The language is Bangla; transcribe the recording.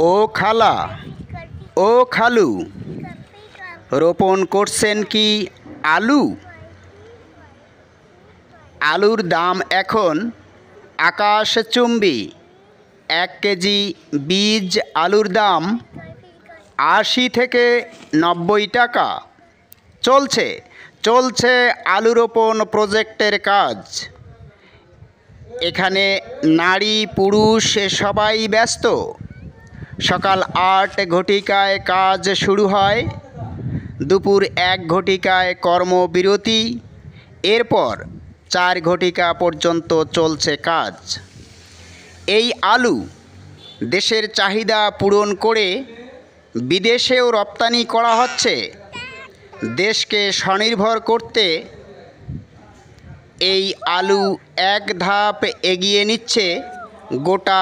ও খালা, ও খালু, রোপণ করছেন কি আলু? আলুর দাম এখন আকাশচুম্বী। 1 কেজি বীজ আলুর দাম 80 থেকে 90 টাকা। চলছে আলু রোপণ প্রজেক্টের কাজ। এখানে নারী পুরুষ সবাই ব্যস্ত। সকাল 8 ঘটিকায় কাজ শুরু হয়, দুপুর 1 ঘটিকায় কর্মবিরতি, এরপর 4 ঘটিকা পর্যন্ত চলছে কাজ। এই আলু দেশের চাহিদা পূরণ করে বিদেশেও রপ্তানি করা হচ্ছে। দেশকে স্বনির্ভর করতে এই আলু এক ধাপ এগিয়ে নিচ্ছে গোটা